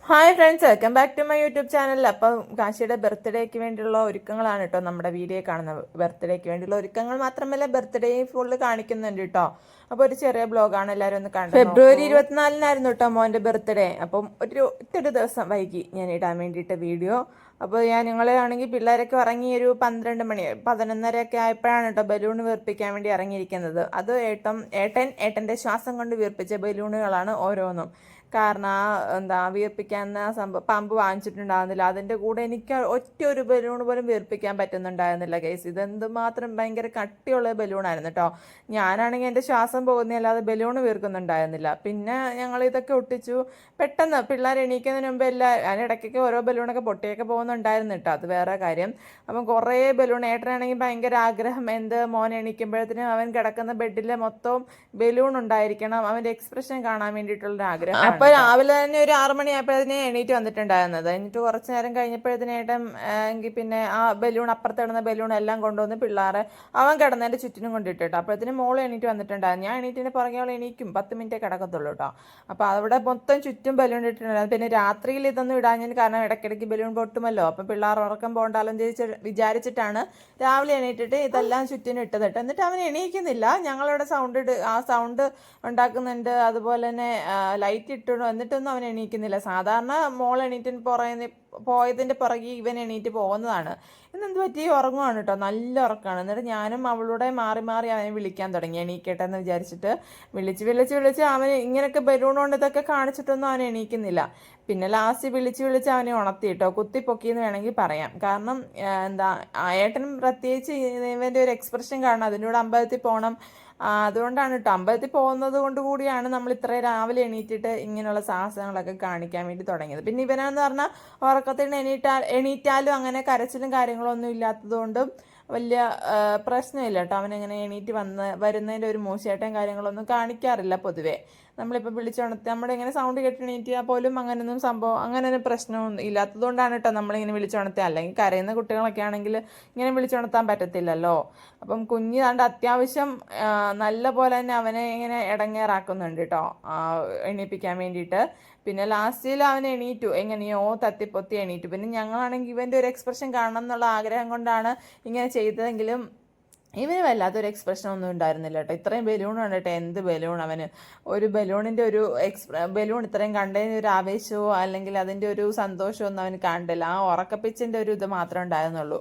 Hi friends, welcome back to my YouTube channel. അപ്പം കാശിയുടെ ബർത്ത്ഡേക്ക് വേണ്ടിയുള്ള ഒരുക്കങ്ങളാണ് കേട്ടോ നമ്മുടെ വീഡിയോ കാണുന്നത്. ബർത്ത്ഡേക്ക് വേണ്ടിയുള്ള ഒരുക്കങ്ങൾ മാത്രമല്ല, ബർത്ത്ഡേ ഫുള്ള് കാണിക്കുന്നുണ്ട് കേട്ടോ. അപ്പോൾ ഒരു ചെറിയ ബ്ലോഗാണ്, എല്ലാവരും ഒന്ന് കണ്ടു. ഫെബ്രുവരി 24-നായിരുന്നു കേട്ടോ മോൻ്റെ ബർത്ത്ഡേ. അപ്പം ഒത്തിരി ദിവസം വൈകി ഞാൻ ഇടാൻ വേണ്ടിയിട്ട് വീഡിയോ. അപ്പോൾ ഞങ്ങളാണെങ്കിൽ പിള്ളേരൊക്കെ ഇറങ്ങി ഒരു 12 മണി 11:30 ആയപ്പോഴാണ് കേട്ടോ ബലൂൺ വീർപ്പിക്കാൻ വേണ്ടി ഇറങ്ങിയിരിക്കുന്നത്. അത് ഏട്ടൻ്റെ ശ്വാസം കൊണ്ട് വീർപ്പിച്ച ബലൂണുകളാണ് ഓരോന്നും. കാരണം വീർപ്പിക്കാൻ പമ്പ് വാങ്ങിച്ചിട്ടുണ്ടാകുന്നില്ല. അതിൻ്റെ കൂടെ എനിക്ക് ഒരു ബലൂൺ പോലും വീർപ്പിക്കാൻ പറ്റുന്നുണ്ടായിരുന്നില്ല കേസ്. ഇതെന്തുമാത്രം ഭയങ്കര കട്ടിയുള്ള ബലൂണായിരുന്നു കേട്ടോ. ഞാനാണെങ്കിൽ എൻ്റെ ശ്വാസം പോകുന്നതല്ലാതെ ബലൂൺ വീർക്കുന്നുണ്ടായിരുന്നില്ല. പിന്നെ ഞങ്ങൾ ഇതൊക്കെ ഒട്ടിച്ചു. പെട്ടെന്ന് പിള്ളേർ എണീക്കുന്നതിന് മുമ്പ് അതിനിടയ്ക്കൊക്കെ ഓരോ ബലൂണൊക്കെ പൊട്ടിയൊക്കെ പോകുന്നുണ്ടായിരുന്നു കേട്ടോ. അത് വേറെ കാര്യം. അപ്പം കുറേ ബലൂൺ, ഏട്ടനാണെങ്കിൽ ഭയങ്കര ആഗ്രഹം, മോൻ എണീക്കുമ്പോഴത്തേനും അവൻ കിടക്കുന്ന ബെഡിൽ മൊത്തവും ബലൂൺ ഉണ്ടായിരിക്കണം, അവൻ്റെ എക്സ്പ്രഷൻ കാണാൻ വേണ്ടിയിട്ടുള്ളൊരു ആഗ്രഹം. അപ്പോൾ രാവിലെ തന്നെ ഒരു 6 മണിയായപ്പോഴത്തേന് എണീറ്റ് വന്നിട്ടുണ്ടായിരുന്നത്. എന്നിട്ട് കുറച്ച് നേരം കഴിഞ്ഞപ്പോഴത്തേനേട്ടൻ എങ്കിൽ പിന്നെ ആ ബലൂൺ, അപ്പുറത്തിടുന്ന ബലൂൺ എല്ലാം കൊണ്ടുവന്ന് പിള്ളേരെ അവൻ കിടന്നതിൻ്റെ ചുറ്റിനും കൊണ്ടിട്ടിട്ടോ. അപ്പോഴത്തേനും മോൾ എണീറ്റ് വന്നിട്ടുണ്ടായിരുന്നു. ഞാൻ എണീറ്റിന് പുറകെ അവൾ എണീക്കും, 10 മിനിറ്റേ കിടക്കത്തുള്ളൂ കേട്ടോ. അപ്പോൾ അവിടെ മൊത്തം ചുറ്റും ബലൂൺ ഇട്ടിട്ടുണ്ടായിരുന്നു. പിന്നെ രാത്രിയിൽ ഇതൊന്നും ഇടാഞ്ഞതിന് കാരണം ഇടയ്ക്കിടയ്ക്ക് ബലൂൺ പൊട്ടുമല്ലോ. അപ്പം പിള്ളേർ ഉറക്കം പോകണ്ടാലും വിചാരിച്ചിട്ടാണ് രാവിലെ എണീറ്റിട്ട് ഇതെല്ലാം ചുറ്റിനും ഇട്ടത് കേട്ടോ. എന്നിട്ട് അവൻ എണീക്കുന്നില്ല. ഞങ്ങളിവിടെ സൗണ്ട് ഉണ്ടാക്കുന്നുണ്ട്, അതുപോലെ തന്നെ ലൈറ്റ് ഇട്ടിടും, എന്നിട്ടൊന്നും അവൻ എണീക്കുന്നില്ല. സാധാരണ മോൾ പോയതിൻ്റെ പുറകെ ഇവൻ എണീറ്റ് പോകുന്നതാണ്. ഇന്നെന്ത് പറ്റി, ഉറങ്ങുവാണ് കേട്ടോ, നല്ല ഉറക്കമാണ്. എന്നിട്ട് ഞാനും അവളുടെ മാറി മാറി അവനെ വിളിക്കാൻ തുടങ്ങി, എണീക്കട്ടെ എന്ന് വിചാരിച്ചിട്ട് വിളിച്ച് അവന് ഇങ്ങനെയൊക്കെ ബലൂൺ കൊണ്ട് ഇതൊക്കെ കാണിച്ചിട്ടൊന്നും അവൻ എണീക്കുന്നില്ല. പിന്നെ ലാസ്റ്റ് വിളിച്ച് അവനെ ഉണർത്തി കേട്ടോ, കുത്തിപ്പൊക്കിയെന്ന് വേണമെങ്കിൽ പറയാം. കാരണം ഏട്ടനും പ്രത്യേകിച്ച് ഇവൻ്റെ ഒരു എക്സ്പ്രഷൻ കാണണം, അതിനോട് അമ്പലത്തിൽ പോകണം. അതുകൊണ്ടാണ് കേട്ടോ, അമ്പലത്തിൽ പോകുന്നത് കൊണ്ട് കൂടിയാണ് നമ്മൾ ഇത്രയും രാവിലെ എണീറ്റിട്ട് ഇങ്ങനെയുള്ള സാഹസങ്ങളൊക്കെ കാണിക്കാൻ വേണ്ടി തുടങ്ങിയത്. പിന്നെ ഇവനാന്ന് പറഞ്ഞാൽ ഉറക്കത്തിൽ എണീറ്റാലും അങ്ങനെ കരച്ചിലും കാര്യങ്ങളൊന്നും ഇല്ലാത്തതുകൊണ്ടും വലിയ പ്രശ്നമില്ല കേട്ടോ. അവനങ്ങനെ എണീറ്റ് വരുന്നതിൻ്റെ ഒരു മോശമായിട്ടും കാര്യങ്ങളൊന്നും കാണിക്കാറില്ല പൊതുവേ. നമ്മളിപ്പോൾ വിളിച്ചുണർത്തി ഇങ്ങനെ സൗണ്ട് കേട്ട് എണീറ്റിയാൽ പോലും അങ്ങനെയൊന്നും പ്രശ്നമൊന്നും ഇല്ലാത്തതുകൊണ്ടാണ് കേട്ടോ നമ്മളിങ്ങനെ വിളിച്ചുണർത്തുക. അല്ലെങ്കിൽ കരയുന്ന കുട്ടികളൊക്കെ ആണെങ്കിൽ ഇങ്ങനെ വിളിച്ചുണർത്താൻ പറ്റത്തില്ലല്ലോ. അപ്പം കുഞ്ഞ് അത്യാവശ്യം നല്ല പോലെ തന്നെ അവനെ ഇങ്ങനെ ഇടങ്ങേറാക്കുന്നുണ്ട് കേട്ടോ, എണീപ്പിക്കാൻ വേണ്ടിയിട്ട്. പിന്നെ ലാസ്റ്റിൽ അവൻ എണീറ്റു, എങ്ങനെയോ തത്തിപ്പൊത്തി എണീറ്റു. പിന്നെ ഞങ്ങളാണെങ്കിൽ ഇവൻ്റെ ഒരു എക്സ്പ്രഷൻ കാണണം എന്നുള്ള ആഗ്രഹം കൊണ്ടാണ് ഇങ്ങനെ ചെയ്തതെങ്കിലും ഇവന് വല്ലാത്തൊരു എക്സ്പ്രഷൻ ഒന്നും ഉണ്ടായിരുന്നില്ല കേട്ടോ. ഇത്രയും ബലൂൺ കണ്ടിട്ട് എന്ത് ബലൂൺ, അവന് ഒരു ബലൂണിൻ്റെ ഒരു ബലൂൺ ഇത്രയും കണ്ടതിന് ഒരു ആവേശമോ അല്ലെങ്കിൽ അതിൻ്റെ ഒരു സന്തോഷമോ ഒന്നും അവന് കണ്ടില്ല. ആ ഉറക്കപ്പിച്ചിൻ്റെ ഒരു ഇത് മാത്രമേ ഉണ്ടായിരുന്നുള്ളൂ.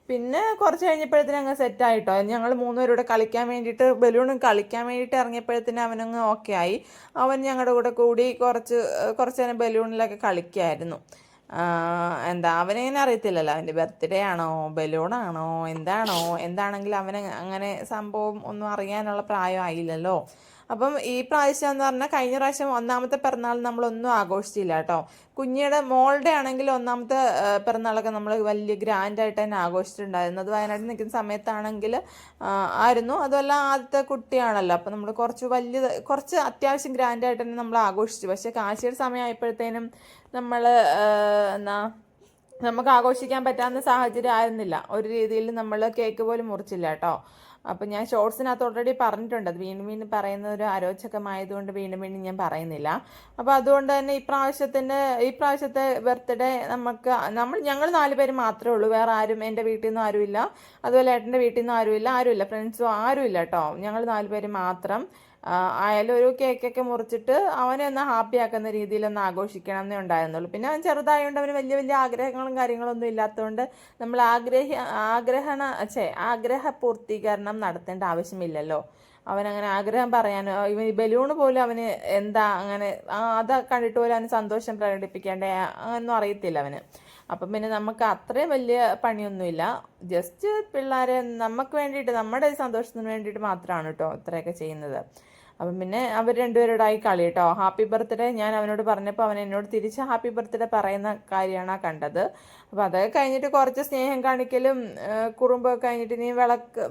പിന്നെ കുറച്ച് കഴിഞ്ഞപ്പോഴത്തേനും അങ്ങ് സെറ്റായിട്ടോ. ഞങ്ങൾ 3 പേരൂടെ കളിക്കാൻ വേണ്ടിയിട്ട് കളിക്കാൻ വേണ്ടിയിട്ട് ഇറങ്ങിയപ്പോഴത്തേനും അവനങ്ങ് ഓക്കെ ആയി. അവൻ ഞങ്ങളുടെ കൂടെ കൂടി കുറച്ച് നേരം ബലൂണിലൊക്കെ കളിക്കായിരുന്നു. അവനിങ്ങനെ അറിയത്തില്ലല്ലോ, അവൻ്റെ ബർത്ത്ഡേ ആണോ ബലൂണാണോ എന്താണെങ്കിലും അവന് അങ്ങനെ സംഭവം ഒന്നും അറിയാനുള്ള പ്രായം ആയില്ലല്ലോ. അപ്പം ഈ പ്രാവശ്യം എന്ന് പറഞ്ഞാൽ കഴിഞ്ഞ പ്രാവശ്യം 1ാമത്തെ പിറന്നാൾ നമ്മളൊന്നും ആഘോഷിച്ചില്ല കേട്ടോ. കുഞ്ഞിയുടെ മോളുടെ ആണെങ്കിൽ 1ാമത്തെ പിറന്നാളൊക്കെ നമ്മൾ വലിയ ഗ്രാൻഡായിട്ട് തന്നെ ആഘോഷിച്ചിട്ടുണ്ടായിരുന്നു. അത് വയനാട്ടിൽ നിൽക്കുന്ന സമയത്താണെങ്കിൽ ആയിരുന്നു. അതുമല്ല ആദ്യത്തെ കുട്ടിയാണല്ലോ, അപ്പം നമ്മൾ കുറച്ച് അത്യാവശ്യം ഗ്രാൻഡായിട്ട് തന്നെ നമ്മൾ ആഘോഷിച്ചു. പക്ഷേ കാശിയുടെ സമയമായപ്പോഴത്തേനും നമ്മൾ നമുക്ക് ആഘോഷിക്കാൻ പറ്റാവുന്ന സാഹചര്യം ആയിരുന്നില്ല. ഒരു രീതിയിൽ നമ്മൾ കേക്ക് പോലും മുറിച്ചില്ല കേട്ടോ. അപ്പം ഞാൻ ഷോർട്സിനകത്ത് ഓൾറെഡി പറഞ്ഞിട്ടുണ്ട്. അത് വീണ്ടും പറയുന്ന ഒരു അരോചകമായതുകൊണ്ട് വീണ്ടും ഞാൻ പറയുന്നില്ല. അപ്പോൾ അതുകൊണ്ട് തന്നെ ഇപ്രാവശ്യത്തെ ബർത്ത്ഡേ ഞങ്ങൾ 4 പേര് മാത്രമേ ഉള്ളൂ. വേറെ ആരും എൻ്റെ വീട്ടിൽ നിന്നും ആരുമില്ല, അതുപോലെ ഏട്ടൻ്റെ വീട്ടിൽ നിന്നും ആരുമില്ല, ഫ്രണ്ട്സും ആരുമില്ല കേട്ടോ. ഞങ്ങൾ 4 പേര് മാത്രം ആയാലും ഒരു കേക്കൊക്കെ മുറിച്ചിട്ട് അവനെ ഒന്ന് ഹാപ്പി ആക്കുന്ന രീതിയിലൊന്ന് ആഘോഷിക്കണം എന്നേ ഉണ്ടായിരുന്നുള്ളൂ. പിന്നെ അവൻ ചെറുതായതുകൊണ്ട് അവന് വലിയ ആഗ്രഹങ്ങളും കാര്യങ്ങളൊന്നും ഇല്ലാത്തതുകൊണ്ട് നമ്മൾ ആഗ്രഹ പൂർത്തീകരണം നടത്തേണ്ട ആവശ്യമില്ലല്ലോ. അവനങ്ങനെ ആഗ്രഹം പറയാനോ ഇവൻ ഈ ബലൂണ് പോലും അവന് അങ്ങനെ അത് കണ്ടിട്ട് പോലും അവന് സന്തോഷം പ്രകടിപ്പിക്കേണ്ടേ അങ്ങനൊന്നും അറിയത്തില്ല അവന്. അപ്പം പിന്നെ നമുക്ക് അത്രയും വലിയ പണിയൊന്നുമില്ല. ജസ്റ്റ് പിള്ളേരെ നമുക്ക് വേണ്ടിയിട്ട്, നമ്മുടെ സന്തോഷത്തിന് വേണ്ടിയിട്ട് മാത്രമാണ് കേട്ടോ ഇത്രയൊക്കെ ചെയ്യുന്നത്. അപ്പം പിന്നെ അവർ 2 പേരോടായി കളി കേട്ടോ. ഹാപ്പി ബർത്ത്ഡേ ഞാൻ അവനോട് പറഞ്ഞപ്പോൾ അവൻ എന്നോട് തിരിച്ച് ഹാപ്പി ബർത്ത്ഡേ പറയുന്ന കാര്യമാണ് കണ്ടത്. അപ്പോൾ അതൊക്കെ കഴിഞ്ഞിട്ട് കുറച്ച് സ്നേഹം കാണിക്കലും കുറുമ്പൊക്കെ കഴിഞ്ഞിട്ട് ഇനി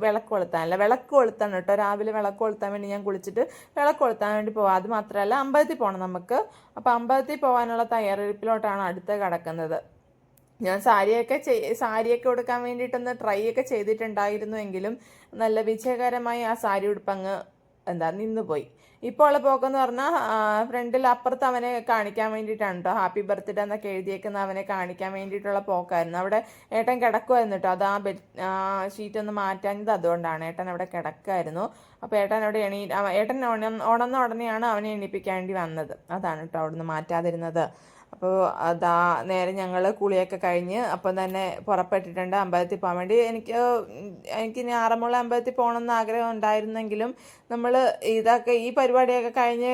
വിളക്ക് കൊളുത്താണ് കേട്ടോ. രാവിലെ വിളക്ക് കൊളുത്താൻ വേണ്ടി ഞാൻ കുളിച്ചിട്ട് വിളക്ക് കൊളുത്താൻ വേണ്ടി പോവാം. അത് മാത്രമല്ല അമ്പലത്തിൽ പോകണം നമുക്ക്. അപ്പോൾ അമ്പലത്തിൽ പോകാനുള്ള തയ്യാറെടുപ്പിലോട്ടാണ് അടുത്ത് കിടക്കുന്നത്. ഞാൻ സാരിയൊക്കെ ഉടുക്കാൻ വേണ്ടിയിട്ടൊന്ന് ട്രൈ ഒക്കെ ചെയ്തിട്ടുണ്ടായിരുന്നുവെങ്കിലും നല്ല വിജയകരമായി ആ സാരി ഉടുപ്പങ്ങ് നിന്നുപോയി. ഇപ്പോൾ ഉള്ള പോക്കെന്ന് പറഞ്ഞാൽ ഫ്രണ്ടിൽ അപ്പുറത്ത് അവനെ കാണിക്കാൻ വേണ്ടിയിട്ടാണ് കേട്ടോ, ഹാപ്പി ബർത്ത്ഡേ എന്നൊക്കെ എഴുതിയേക്കുന്ന അവനെ കാണിക്കാൻ വേണ്ടിയിട്ടുള്ള പോക്കായിരുന്നു. അവിടെ ഏട്ടൻ കിടക്കുമായിരുന്നു കേട്ടോ, അത് ആ ഷീറ്റ് ഒന്ന് മാറ്റാഞ്ഞത് അതുകൊണ്ടാണ്. ഏട്ടൻ അവിടെ കിടക്കായിരുന്നു. അപ്പോൾ ഏട്ടൻ അവിടെ ഏട്ടൻ ഉണർന്ന ഉടനെയാണ് അവനെ എണീപ്പിക്കാൻ വേണ്ടി വന്നത്. അതാണ് കേട്ടോ അവിടുന്ന് മാറ്റാതിരുന്നത്. അപ്പോൾ അതാ നേരെ ഞങ്ങൾ കുളിയൊക്കെ കഴിഞ്ഞ് അപ്പം തന്നെ പുറപ്പെട്ടിട്ടുണ്ട് അമ്പലത്തിൽ പോകാൻ വേണ്ടി. എനിക്ക് ഞാറമുള്ള അമ്പലത്തിൽ പോകണമെന്ന് ആഗ്രഹം ഉണ്ടായിരുന്നെങ്കിലും നമ്മൾ ഈ പരിപാടിയൊക്കെ കഴിഞ്ഞ്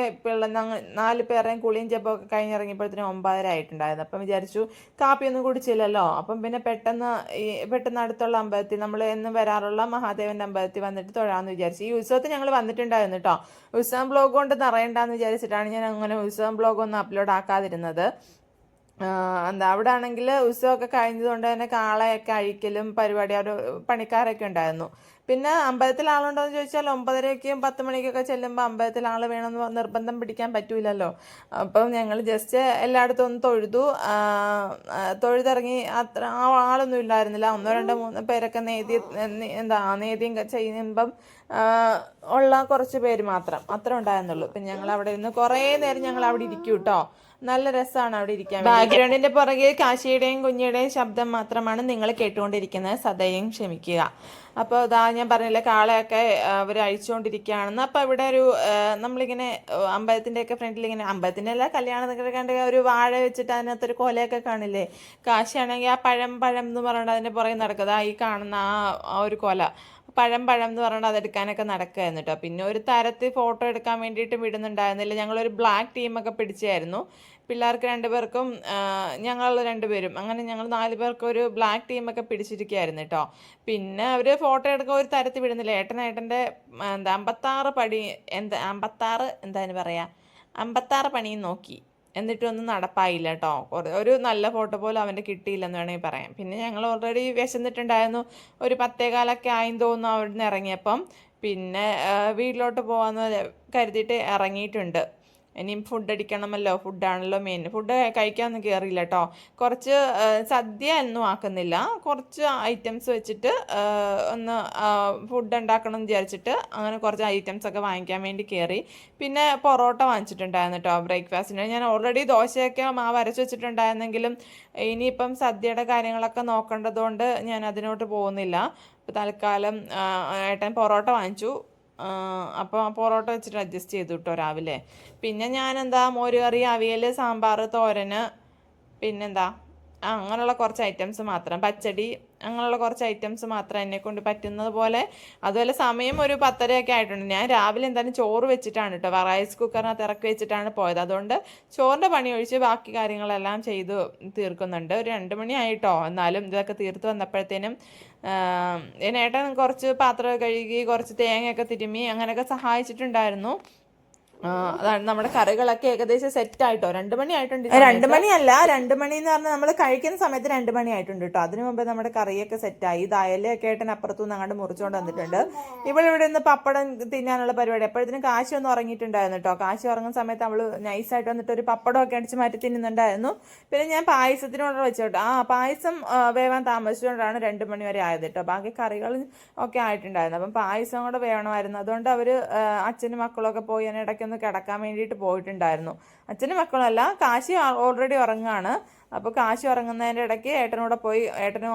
4 പേരുടെയും കുളിയും ജപമൊക്കെ കഴിഞ്ഞിറങ്ങിയപ്പോഴത്തേനും 9:30 ആയിട്ടുണ്ടായിരുന്നു. അപ്പം വിചാരിച്ചു കാപ്പിയൊന്നും കുടിച്ചില്ലല്ലോ, അപ്പം പിന്നെ പെട്ടെന്ന് അടുത്തുള്ള അമ്പലത്തിൽ നമ്മൾ എന്നും വരാറുള്ള മഹാദേവൻ്റെ അമ്പലത്തിൽ വന്നിട്ട് തൊഴാമെന്ന് വിചാരിച്ചു. ഈ ഉത്സവത്തിൽ ഞങ്ങൾ വന്നിട്ടുണ്ടായിരുന്നു കേട്ടോ. ഉത്സവം ബ്ലോഗ് കൊണ്ട് നിറയണ്ടെന്ന് വിചാരിച്ചിട്ടാണ് ഞാൻ അങ്ങനെ ഉത്സവം ബ്ലോഗൊന്നും അപ്ലോഡ് ആക്കാതിരുന്നത്. അവിടെ ആണെങ്കിൽ ഉത്സവമൊക്കെ കഴിഞ്ഞതുകൊണ്ട് തന്നെ കാളയൊക്കെ അഴിക്കലും പരിപാടി പണിക്കാരൊക്കെ ഉണ്ടായിരുന്നു. പിന്നെ അമ്പലത്തിൽ ആളുണ്ടോ എന്ന് ചോദിച്ചാൽ 9:30-ക്കും 10 മണിക്കൊക്കെ ചെല്ലുമ്പോൾ അമ്പലത്തിൽ ആൾ വേണമെന്ന് നിർബന്ധം പിടിക്കാൻ പറ്റൂലല്ലോ. അപ്പം ഞങ്ങൾ ജസ്റ്റ് എല്ലായിടത്തും ഒന്ന് തൊഴുതിറങ്ങി. അത്ര ആളൊന്നും ഇല്ലായിരുന്നില്ല, 1, 2, 3 പേരൊക്കെ നേദ്യം ചെയ്യുമ്പം ഉള്ള കുറച്ച് പേര് മാത്രം അത്ര ഉണ്ടായിരുന്നുള്ളൂ. പിന്നെ ഞങ്ങൾ അവിടെ നിന്ന് കുറേ നേരം ഞങ്ങൾ അവിടെ ഇരിക്കും കേട്ടോ. നല്ല രസമാണ് അവിടെ ഇരിക്കാൻ. ബാക്ക്ഗ്രൗണ്ടിന്റെ പുറകെ കാശിയുടെയും കുഞ്ഞിയുടെയും ശബ്ദം മാത്രമാണ് നിങ്ങൾ കേട്ടുകൊണ്ടിരിക്കുന്നത്, സദയം ക്ഷമിക്കുക. അപ്പോൾ ഞാൻ പറഞ്ഞില്ലേ കാളയൊക്കെ അവർ അഴിച്ചുകൊണ്ടിരിക്കുകയാണെന്ന്. അപ്പോൾ ഇവിടെ നമ്മളിങ്ങനെ അമ്പലത്തിൻ്റെയൊക്കെ ഫ്രണ്ടിൽ ഇങ്ങനെ, അമ്പലത്തിൻ്റെ എല്ലാ കല്യാണത്തിനൊക്കെ കണ്ട് ഒരു വാഴ വെച്ചിട്ട് അതിനകത്തൊരു കൊലയൊക്കെ കാണില്ലേ. കാശിയാണെങ്കിൽ ആ പഴം എന്ന് പറഞ്ഞിട്ട് അതിൻ്റെ പുറകെ നടക്കുക. ഈ കാണുന്ന ആ ഒരു കൊല പഴം എന്ന് പറഞ്ഞിട്ട് അതെടുക്കാനൊക്കെ നടക്കുകയായിരുന്നു കേട്ടോ. പിന്നെ ഒരു തരത്തിൽ ഫോട്ടോ എടുക്കാൻ വേണ്ടിയിട്ട് വിടുന്നുണ്ടായിരുന്നില്ല. ഞങ്ങളൊരു ബ്ലാക്ക് ടീമൊക്കെ പിടിച്ചായിരുന്നു. പിള്ളേർക്ക് 2 പേർക്കും ഞങ്ങൾ 2 പേരും അങ്ങനെ ഞങ്ങൾ 4 പേർക്ക് ഒരു ബ്ലാക്ക് ടീമൊക്കെ പിടിച്ചിരിക്കുകയായിരുന്നു കേട്ടോ. പിന്നെ അവർ ഫോട്ടോ എടുക്കാൻ ഒരു തരത്തിൽ വിടുന്നില്ല. ഏട്ടൻ്റെ 56 പടി 56 എന്തായാലും പറയാ 56 പണിയും നോക്കി, എന്നിട്ടൊന്നും നടപ്പായില്ല കേട്ടോ. ഒരു നല്ല ഫോട്ടോ പോലും അവൻ്റെ കിട്ടിയില്ലെന്ന് വേണമെങ്കിൽ പറയാം. പിന്നെ ഞങ്ങൾ ഓൾറെഡി വിശന്നിട്ടുണ്ടായിരുന്നു. ഒരു 10:15 ആയെന്ന് തോന്നുന്നു അവിടുന്ന് ഇറങ്ങിയപ്പം. പിന്നെ വീട്ടിലോട്ട് പോകാമെന്ന് കരുതിയിട്ട് ഇറങ്ങിയിട്ടുണ്ട്. ഇനിയും ഫുഡ് അടിക്കണമല്ലോ, ഫുഡാണല്ലോ മെയിൻ. ഫുഡ് കഴിക്കാനൊന്നും കയറിയില്ല കേട്ടോ. കുറച്ച് സദ്യ ഒന്നും ആക്കുന്നില്ല, കുറച്ച് ഐറ്റംസ് വെച്ചിട്ട് ഒന്ന് ഫുഡ് ഉണ്ടാക്കണം എന്ന് വിചാരിച്ചിട്ട് അങ്ങനെ കുറച്ച് ഐറ്റംസൊക്കെ വാങ്ങിക്കാൻ വേണ്ടി കയറി. പിന്നെ പൊറോട്ട വാങ്ങിച്ചിട്ടുണ്ടായിരുന്നു കേട്ടോ ബ്രേക്ക്ഫാസ്റ്റിന്. ഞാൻ ഓൾറെഡി ദോശയൊക്കെ മാവ് അരച്ച് വെച്ചിട്ടുണ്ടായിരുന്നെങ്കിലും ഇനിയിപ്പം സദ്യയുടെ കാര്യങ്ങളൊക്കെ നോക്കേണ്ടതുകൊണ്ട് ഞാൻ അതിനോട്ട് പോകുന്നില്ല. ഇപ്പോൾ തൽക്കാലം ഏട്ടൻ പൊറോട്ട വാങ്ങിച്ചു. അപ്പോൾ പൊറോട്ട വെച്ചിട്ട് അഡ്ജസ്റ്റ് ചെയ്തു കേട്ടോ രാവിലെ. പിന്നെ മോരുകറി, അവിയൽ, സാമ്പാർ, തോരന്, പിന്നെന്താ അങ്ങനെയുള്ള കുറച്ച് ഐറ്റംസ് മാത്രം, പച്ചടി, അങ്ങനെയുള്ള കുറച്ച് ഐറ്റംസ് മാത്രം എന്നെക്കൊണ്ട് പറ്റുന്നത് പോലെ. അതുപോലെ സമയം ഒരു 10:30 ആയിട്ടുണ്ട്. ഞാൻ രാവിലെ എന്തായാലും ചോറ് വെച്ചിട്ടാണ് കേട്ടോ, റൈസ് കുക്കറിനകത്ത് ഇറക്കി വെച്ചിട്ടാണ് പോയത്. അതുകൊണ്ട് ചോറിൻ്റെ പണി ഒഴിച്ച് ബാക്കി കാര്യങ്ങളെല്ലാം ചെയ്ത് തീർക്കുന്നുണ്ട്. ഒരു 2 മണി ആയിട്ടോ. എന്നാലും ഇതൊക്കെ തീർത്ത് വന്നപ്പോഴത്തേനും ഏട്ടൻ കുറച്ച് പാത്രം കഴുകി കുറച്ച് തേങ്ങയൊക്കെ തിരുമ്മി അങ്ങനെയൊക്കെ സഹായിച്ചിട്ടുണ്ടായിരുന്നു. അതാണ് നമ്മുടെ കറികളൊക്കെ ഏകദേശം സെറ്റായിട്ടോ. 2 മണി ആയിട്ടുണ്ട്. 2 മണിയല്ല, 2 മണി എന്ന് പറഞ്ഞാൽ നമ്മൾ കഴിക്കുന്ന സമയത്ത് 2 മണി ആയിട്ടുണ്ട് കേട്ടോ. അതിനു മുമ്പ് നമ്മുടെ കറിയൊക്കെ സെറ്റായി. ഇതായാലൊക്കെ ഏട്ടൻ അപ്പുറത്തുനിന്ന് അങ്ങോട്ട് മുറിച്ചുകൊണ്ട് വന്നിട്ടുണ്ട്. ഇവിടെ നിന്ന് പപ്പടം തിന്നാനുള്ള പരിപാടി. അപ്പോഴത്തേനും കാശി ഒന്ന് ഉറങ്ങിയിട്ടുണ്ടായിരുന്നു കേട്ടോ. കാശി ഉറങ്ങുന്ന സമയത്ത് അവള് നൈസായിട്ട് വന്നിട്ട് ഒരു പപ്പടമൊക്കെ അടിച്ച് മാറ്റി തിന്നുന്നുണ്ടായിരുന്നു. പിന്നെ ഞാൻ പായസത്തിനോട് വെച്ചോട്ടോ. പായസം വേവാൻ താമസിച്ചുകൊണ്ടാണ് 2 മണി വരെ ആയത് കേട്ടോ. ബാക്കി കറികൾ ഒക്കെ ആയിട്ടുണ്ടായിരുന്നു. അപ്പം പായസം കൂടെ വേണമായിരുന്നു. അതുകൊണ്ട് അവർ അച്ഛനും മക്കളൊക്കെ പോയി ഞാൻ ഇടയ്ക്കൊന്ന് കിടക്കാൻ വേണ്ടിയിട്ട് പോയിട്ടുണ്ടായിരുന്നു. അച്ഛനും മക്കളല്ല, കാശി ഓൾറെഡി ഉറങ്ങുകയാണ്. അപ്പോൾ കാശി ഉറങ്ങുന്നതിൻ്റെ ഇടയ്ക്ക് ഏട്ടനൂടെ പോയി ഏട്ടനും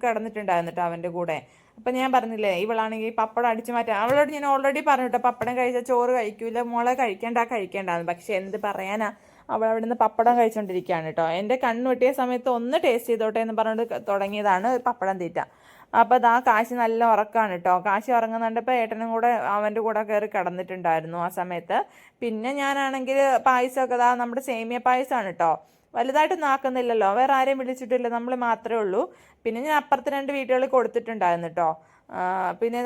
കിടന്നിട്ടുണ്ടായിരുന്നു കേട്ടോ അവൻ്റെ കൂടെ. അപ്പം ഞാൻ പറഞ്ഞില്ലേ ഇവളാണെങ്കിൽ പപ്പടം അടിച്ചു മാറ്റാൻ, അവളോട് ഞാൻ ഓൾറെഡി പറഞ്ഞു കേട്ടോ പപ്പടം കഴിച്ചാൽ ചോറ് കഴിക്കൂല മോളെ, കഴിക്കേണ്ടാന്ന്. പക്ഷെ എന്ത് പറയാനാ, അവൾ അവിടെ നിന്ന് പപ്പടം കഴിച്ചുകൊണ്ടിരിക്കുകയാണ് കേട്ടോ. എൻ്റെ കണ്ണ് വെട്ടിയ സമയത്ത് ഒന്ന് ടേസ്റ്റ് ചെയ്തോട്ടെ എന്ന് പറഞ്ഞിട്ട് തുടങ്ങിയതാണ് പപ്പടം തീറ്റ. അപ്പോൾ കാശി നല്ല ഉറക്കമാണ് കേട്ടോ. കാശി ഉറങ്ങുന്നുണ്ടപ്പോൾ ഏട്ടനും കൂടെ അവൻ്റെ കൂടെ കയറി കിടന്നിട്ടുണ്ടായിരുന്നു ആ സമയത്ത്. പിന്നെ ഞാനാണെങ്കിൽ പായസമൊക്കെ നമ്മുടെ സേമിയ പായസമാണ് കേട്ടോ. വലുതായിട്ടൊന്നും ആക്കുന്നില്ലല്ലോ, വേറെ ആരെയും വിളിച്ചിട്ടില്ല, നമ്മൾ മാത്രമേ ഉള്ളൂ. പിന്നെ ഞാൻ അപ്പുറത്ത് 2 വീട്ടുകളിൽ കൊടുത്തിട്ടുണ്ടായിരുന്നു കേട്ടോ. പിന്നെ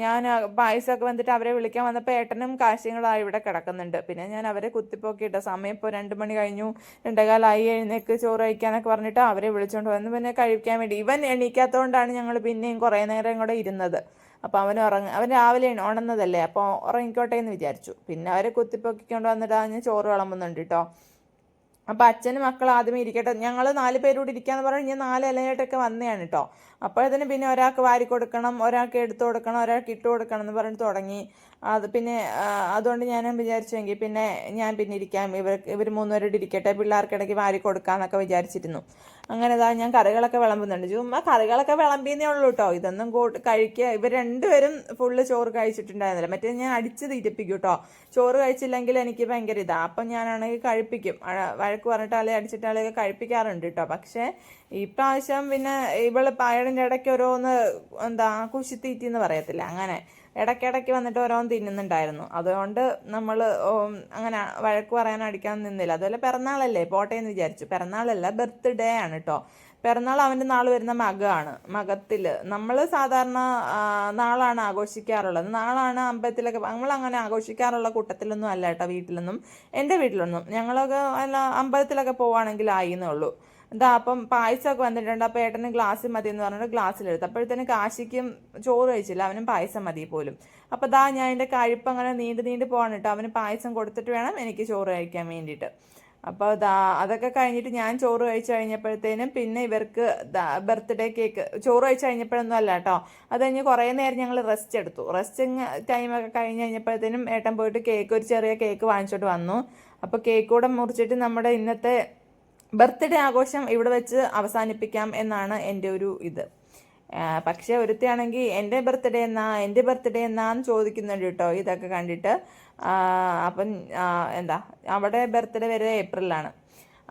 ഞാൻ പായസമൊക്കെ വന്നിട്ട് അവരെ വിളിക്കാൻ വന്നപ്പോൾ ഏട്ടനും കാശികളായി ഇവിടെ കിടക്കുന്നുണ്ട്. പിന്നെ ഞാൻ അവരെ കുത്തിപ്പോക്കിയിട്ടോ. സമയം ഇപ്പോൾ 2 മണി കഴിഞ്ഞു, 2:15 എഴുന്നേക്ക് ചോറ് കഴിക്കാനൊക്കെ പറഞ്ഞിട്ട് അവരെ വിളിച്ചുകൊണ്ട് വന്ന് പിന്നെ കഴിക്കാൻ വേണ്ടി. ഇവൻ എണീക്കാത്തതുകൊണ്ടാണ് ഞങ്ങൾ പിന്നെയും കുറേ നേരം കൂടെ ഇരുന്നത്. അപ്പോൾ അവൻ രാവിലെ ഉണർന്നതല്ലേ, അപ്പോൾ ഉറങ്ങിക്കോട്ടെ എന്ന് വിചാരിച്ചു. പിന്നെ അവരെ കുത്തിപ്പൊക്കിക്കൊണ്ട് വന്നിട്ട് ഞാൻ ചോറ് വിളമ്പുന്നുണ്ട് കേട്ടോ. അപ്പോൾ അച്ഛനും മക്കളും ആദ്യമേ ഇരിക്കട്ടെ, ഞങ്ങൾ 4 പേരോട് ഇരിക്കാന്ന് പറഞ്ഞ് ഞാൻ 4 ഇലയായിട്ടൊക്കെ വന്നതാണ് കേട്ടോ. അപ്പോഴത്തേനും പിന്നെ ഒരാൾക്ക് വാരി കൊടുക്കണം, ഒരാൾക്ക് എടുത്തു കൊടുക്കണം, ഒരാൾക്ക് ഇട്ട് കൊടുക്കണം എന്ന് പറഞ്ഞിട്ട് തുടങ്ങി. അത് പിന്നെ അതുകൊണ്ട് ഞാൻ വിചാരിച്ചെങ്കിൽ പിന്നെ ഞാൻ പിന്നെ ഇരിക്കാം, ഇവർ മൂന്നുപേരോട് ഇരിക്കട്ടെ, പിള്ളേർക്കിടയ്ക്ക് വാരി കൊടുക്കാമെന്നൊക്കെ വിചാരിച്ചിരുന്നു. അങ്ങനെ ഞാൻ കറികളൊക്കെ വിളമ്പുന്നുണ്ട്. ചുമ്മാ കറികളൊക്കെ വിളമ്പിയെന്നേ ഉള്ളൂ കേട്ടോ. ഇതൊന്നും കഴിക്കുക, ഇവർ രണ്ടുപേരും ഫുള്ള് ചോറ് കഴിച്ചിട്ടുണ്ടായിരുന്നില്ല. മറ്റേ ഞാൻ അടിച്ച് തീറ്റിപ്പിക്കും കേട്ടോ. ചോറ് കഴിച്ചില്ലെങ്കിൽ എനിക്ക് ഭയങ്കര ഇതാണ്. അപ്പം ഞാനാണെങ്കിൽ കഴിപ്പിക്കും, വഴക്ക് പറഞ്ഞിട്ടാളെ അടിച്ചിട്ടാളെയൊക്കെ കഴിപ്പിക്കാറുണ്ട് കേട്ടോ. പക്ഷേ ഇപ്രാവശ്യം പിന്നെ ഇവള് പായടിൻ്റെ ഇടയ്ക്ക് ഓരോന്ന് കുശിത്തീറ്റി എന്ന് പറയത്തില്ല, അങ്ങനെ ഇടയ്ക്കിടയ്ക്ക് വന്നിട്ട് ഓരോന്ന് തിന്നുന്നുണ്ടായിരുന്നു. അതുകൊണ്ട് നമ്മൾ അങ്ങനെ വഴക്ക് പറയാൻ അടിക്കാൻ നിന്നില്ല. അതുപോലെ പിറന്നാളല്ലേ പോട്ടെ എന്ന് വിചാരിച്ചു. പിറന്നാളല്ല, ബർത്ത്ഡേ ആണ് കേട്ടോ. പിറന്നാൾ അവൻ്റെ നാൾ വരുന്ന മകത്തിൽ നമ്മൾ സാധാരണ നാളാണ് ആഘോഷിക്കാറുള്ളത്. നാളാണ് അമ്പലത്തിലൊക്കെ നമ്മളങ്ങനെ ആഘോഷിക്കാറുള്ള കൂട്ടത്തിലൊന്നും അല്ല കേട്ടോ. വീട്ടിലൊന്നും, എൻ്റെ വീട്ടിലൊന്നും ഞങ്ങളൊക്കെ അമ്പലത്തിലൊക്കെ പോവുകയാണെങ്കിൽ ആയിന്നേ ഉള്ളൂ. അപ്പം പായസമൊക്കെ വന്നിട്ടുണ്ട്. അപ്പോൾ ഏട്ടന് ഗ്ലാസ് മതി എന്ന് പറഞ്ഞിട്ട് ഗ്ലാസ്സിലെടുത്ത്. അപ്പോഴത്തേനും കാശിക്കും ചോറ് കഴിച്ചില്ല, അവനും പായസം മതി പോലും. അപ്പോൾ ഞാൻ എൻ്റെ കഴിപ്പ് അങ്ങനെ നീണ്ട് പോകാൻ കേട്ടോ. അവന് പായസം കൊടുത്തിട്ട് വേണം എനിക്ക് ചോറ് കഴിക്കാൻ വേണ്ടിയിട്ട്. അപ്പോൾ അതൊക്കെ കഴിഞ്ഞിട്ട് ഞാൻ ചോറ് കഴിച്ച് കഴിഞ്ഞപ്പോഴത്തേനും പിന്നെ ഇവർക്ക് ബർത്ത്ഡേ കേക്ക് ചോറ് കഴിച്ച് കഴിഞ്ഞപ്പോഴൊന്നും അല്ല കേട്ടോ. അത് കഴിഞ്ഞ് കുറേ നേരം ഞങ്ങൾ റെസ്റ്റ് എടുത്തു. റെസ്റ്റിങ് ടൈമൊക്കെ കഴിഞ്ഞ് കഴിഞ്ഞപ്പോഴത്തേനും ഏട്ടൻ പോയിട്ട് ഒരു ചെറിയ കേക്ക് വാങ്ങിച്ചോട്ട് വന്നു. അപ്പോൾ കേക്ക് കൂടെ മുറിച്ചിട്ട് നമ്മുടെ ഇന്നത്തെ ബർത്ത്ഡേ ആഘോഷം ഇവിടെ വെച്ച് അവസാനിപ്പിക്കാം എന്നാണ് എൻ്റെ ഒരു ഇത്. പക്ഷേ ഒരുത്തിയാണെങ്കിൽ എൻ്റെ ബർത്ത്ഡേ എന്നാന്ന് ചോദിക്കുന്നുണ്ട് കേട്ടോ ഇതൊക്കെ കണ്ടിട്ട്. അപ്പം അവിടെ ബർത്ത്ഡേ വരെ ഏപ്രിലാണ്.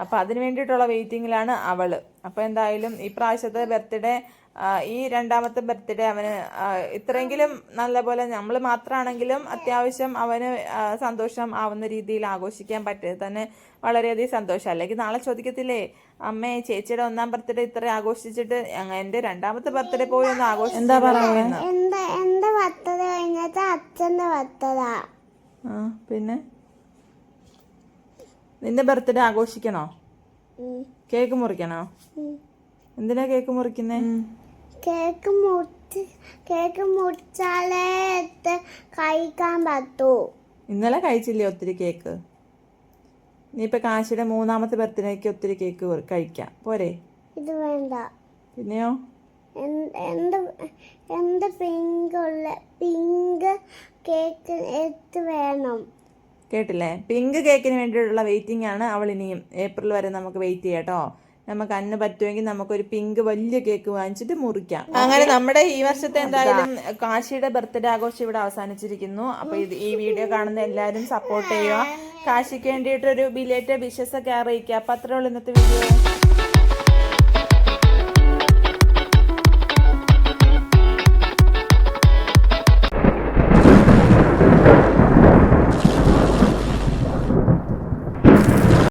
അപ്പോൾ അതിന് വേണ്ടിയിട്ടുള്ള വെയിറ്റിങ്ങിലാണ് അവൾ. അപ്പോൾ എന്തായാലും ഈ പ്രാവശ്യത്തെ ബർത്ത്ഡേ, ഈ രണ്ടാമത്തെ ബർത്ത്ഡേ അവന് ഇത്രയെങ്കിലും നല്ലപോലെ നമ്മൾ മാത്രമാണെങ്കിലും അത്യാവശ്യം അവന് സന്തോഷം ആവുന്ന രീതിയിൽ ആഘോഷിക്കാൻ പറ്റിയത് തന്നെ വളരെയധികം സന്തോഷം. അല്ലെങ്കിൽ നാളെ ചോദിക്കത്തില്ലേ, അമ്മേ ചേച്ചിയുടെ ഒന്നാം ബർത്ത്ഡേ ഇത്ര ആഘോഷിച്ചിട്ട് എൻ്റെ രണ്ടാമത്തെ ബർത്ത്ഡേ പോയി ഒന്ന് ആഘോഷിച്ചു. എന്താ പറയുന്നത്? പിന്നെ നിന്റെ ബർത്ത്ഡേ ആഘോഷിക്കണോ? കേക്ക് മുറിക്കണോ? എന്തിനാ കേക്ക് മുറിക്കുന്നേ? കേക്ക് മുറിച്ചാലേ കഴിക്കാൻ പറ്റൂ. ഇന്നലെ കഴിച്ചില്ലേ ഒത്തിരി കേക്ക്? നീ ഇപ്പൊ കാശിയുടെ മൂന്നാമത്തെ ബർത്ത്ഡേക്ക് ഒത്തിരി കേക്ക് കഴിക്കാം പോരെ? ഇത് വേണ്ട. പിന്നെയോ? എന്ത് പിങ്ക് കേക്ക് വേണം. കേട്ടില്ലേ? പിങ്ക് കേക്കിന് വേണ്ടിയിട്ടുള്ള വെയിറ്റിംഗ് ആണ് അവൾ. ഇനിയും ഏപ്രിൽ വരെ നമുക്ക് വെയിറ്റ് ചെയ്യാം കേട്ടോ. നമുക്ക് അന്ന് പറ്റുമെങ്കിൽ നമുക്കൊരു പിങ്ക് വലിയ കേക്ക് വാങ്ങിച്ചിട്ട് മുറിക്കാം. അങ്ങനെ നമ്മുടെ ഈ വർഷത്തെ എന്തായാലും കാശിയുടെ ബർത്ത്ഡേ ആഘോഷം ഇവിടെ അവസാനിച്ചിരിക്കുന്നു. അപ്പൊ ഈ വീഡിയോ കാണുന്ന എല്ലാവരും സപ്പോർട്ട് ചെയ്യുക. കാശിക്ക് വേണ്ടിയിട്ടൊരു ബിലേറ്റ് വിഷസ് ഒക്കെ അറിയിക്കുക. അപ്പൊ അത്രേ ഉള്ളൂ ഇന്നത്തെ വീഡിയോ.